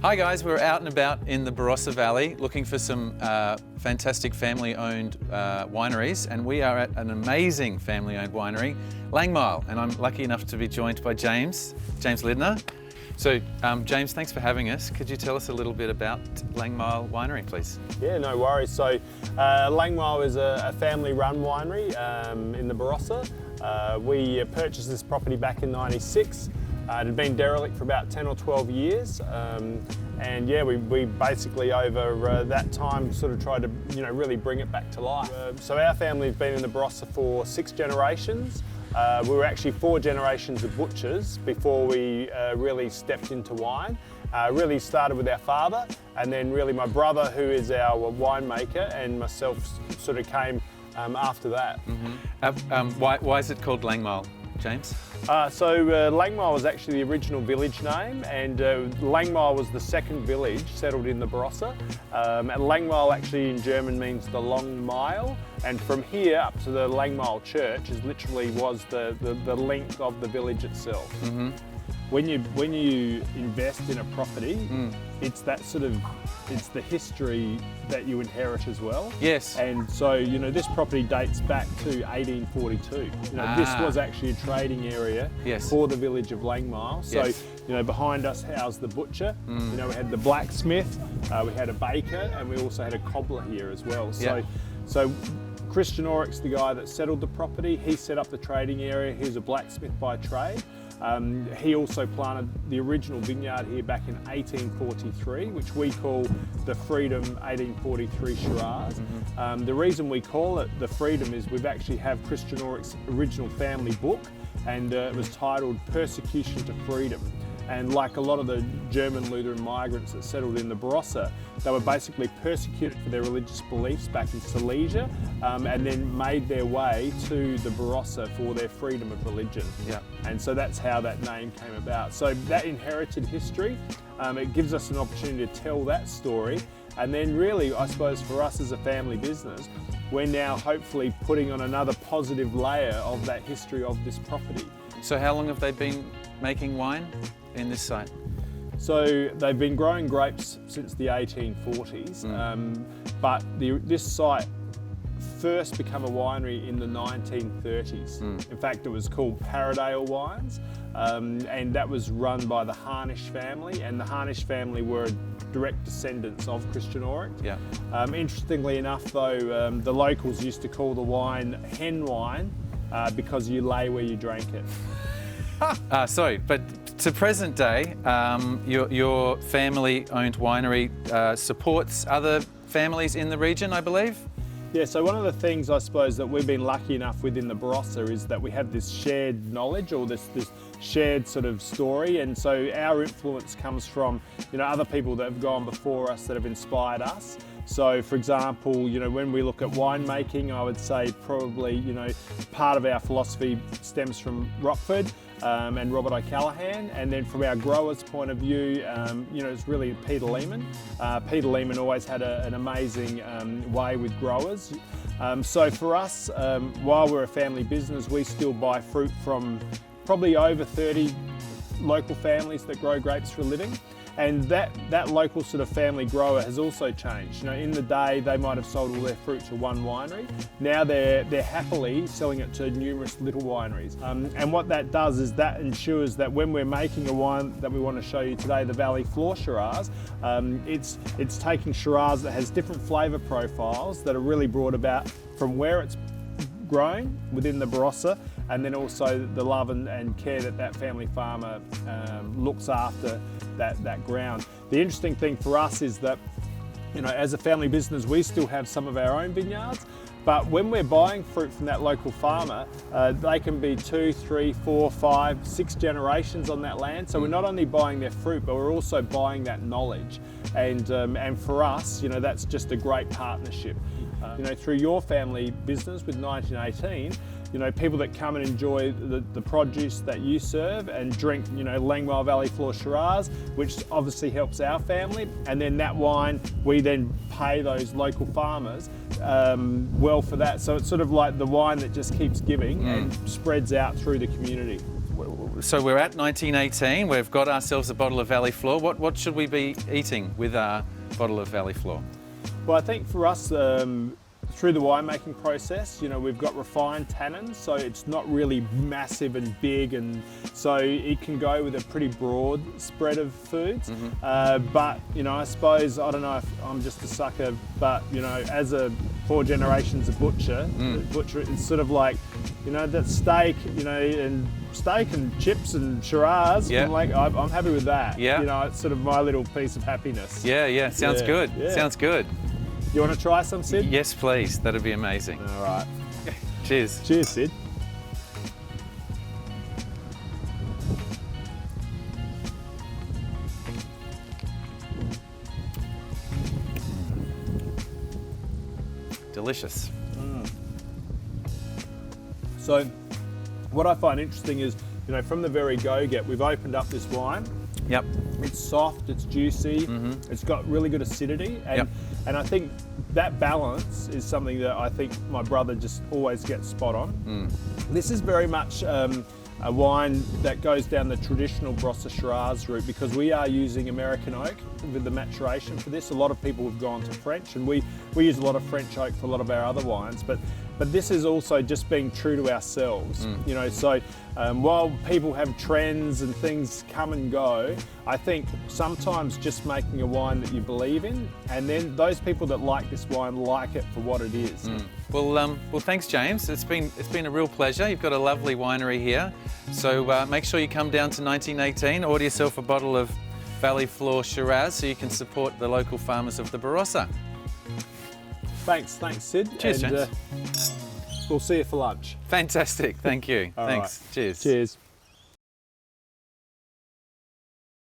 Hi guys, we're out and about in the Barossa Valley looking for some fantastic family-owned wineries, and we are at an amazing family-owned winery, Langmeil, and I'm lucky enough to be joined by James Lindner. So James, thanks for having us. Could you tell us a little bit about Langmeil Winery, please? Yeah, no worries. So Langmeil is a family-run winery in the Barossa. We purchased this property back in '96. It had been derelict for about 10 or 12 years, and yeah, we basically over that time sort of tried to really bring it back to life. So our family has been in the Barossa for 6 generations. We were actually 4 generations of butchers before we really stepped into wine. Really started with our father, and then really my brother, who is our winemaker, and myself sort of came after that. Mm-hmm. Why is it called Langmeil, James? Langmeil was actually the original village name, and Langmeil was the second village settled in the Barossa. And Langmeil actually in German means the long mile, and from here up to the Langmeil church was the length of the village itself. Mm-hmm. When you invest in a property, it's the history that you inherit as well. Yes. And so this property dates back to 1842. This was actually a trading area for the village of Langmeil. So behind us housed the butcher. We had the blacksmith, we had a baker, and we also had a cobbler here as well. So Christian Oryx, the guy that settled the property, he set up the trading area. He was a blacksmith by trade. He also planted the original vineyard here back in 1843, which we call the Freedom 1843 Shiraz. Mm-hmm. The reason we call it the Freedom is we've actually have Christian Oryx's original family book, and it was titled Persecution to Freedom. And like a lot of the German Lutheran migrants that settled in the Barossa, they were basically persecuted for their religious beliefs back in Silesia, and then made their way to the Barossa for their freedom of religion. Yeah. And so that's how that name came about. So that inherited history, it gives us an opportunity to tell that story. And then really, I suppose for us as a family business, we're now hopefully putting on another positive layer of that history of this property. So how long have they been making wine in this site? So they've been growing grapes since the 1840s, but this site first became a winery in the 1930s. In fact, it was called Paradale Wines, and that was run by the Harnish family, and the Harnish family were direct descendants of Christian Oryx. Yeah. Interestingly enough though, the locals used to call the wine hen wine because you lay where you drank it. Sorry, but to present day, your family-owned winery supports other families in the region, I believe? Yeah, so one of the things I suppose that we've been lucky enough within the Barossa is that we have this shared knowledge, or this shared sort of story, and so our influence comes from other people that have gone before us that have inspired us. So for example, when we look at winemaking, I would say probably part of our philosophy stems from Rockford and Robert O'Callaghan, and then from our growers' point of view, it's really Peter Lehman. Peter Lehman always had an amazing way with growers. So for us, while we're a family business, we still buy fruit from probably over 30 local families that grow grapes for a living. And that local sort of family grower has also changed. In the day, they might have sold all their fruit to one winery. Now they're happily selling it to numerous little wineries. And what that does is that ensures that when we're making a wine that we want to show you today, the Valley Floor Shiraz, it's taking Shiraz that has different flavour profiles that are really brought about from where it's grown within the Barossa, and then also the love and care that family farmer looks after that ground. The interesting thing for us is that, as a family business, we still have some of our own vineyards, but when we're buying fruit from that local farmer, they can be 2, 3, 4, 5, 6 generations on that land. So we're not only buying their fruit, but we're also buying that knowledge. And for us, that's just a great partnership. Through your family business with 1918, people that come and enjoy the produce that you serve and drink, Langmeil Valley Floor Shiraz, which obviously helps our family. And then that wine, we then pay those local farmers well for that. So it's sort of like the wine that just keeps giving and spreads out through the community. so we're at 1918. We've got ourselves a bottle of Valley Floor. What should we be eating with our bottle of Valley Floor? Well, I think for us, through the winemaking process, we've got refined tannins, so it's not really massive and big, and so it can go with a pretty broad spread of foods. But I suppose, I don't know if I'm just a sucker, but as a 4 generations of butcher, it's sort of like, that steak, and steak and chips and Shiraz. Yeah. I'm happy with that. Yeah. It's sort of my little piece of happiness. Yeah. Sounds good. Yeah. Sounds good. You want to try some, Sid? Yes, please. That'd be amazing. All right. Cheers. Cheers, Sid. Delicious. So, what I find interesting is, from the very go-get, we've opened up this wine. Yep. It's soft, it's juicy, it's got really good acidity, and Yep. and I think that balance is something that I think my brother just always gets spot on. This is very much a wine that goes down the traditional Barossa Shiraz route, because we are using American oak with the maturation for this. A lot of people have gone to French, and we use a lot of French oak for a lot of our other wines, but this is also just being true to ourselves. So while people have trends and things come and go, I think sometimes just making a wine that you believe in, and then those people that like this wine like it for what it is. Well, thanks, James. It's been a real pleasure. You've got a lovely winery here, so make sure you come down to 1918, order yourself a bottle of Valley Floor Shiraz so you can support the local farmers of the Barossa. Thanks, Sid. Cheers, and, James. we'll see you for lunch. Fantastic. Thank you. All Thanks. right. Cheers. Cheers.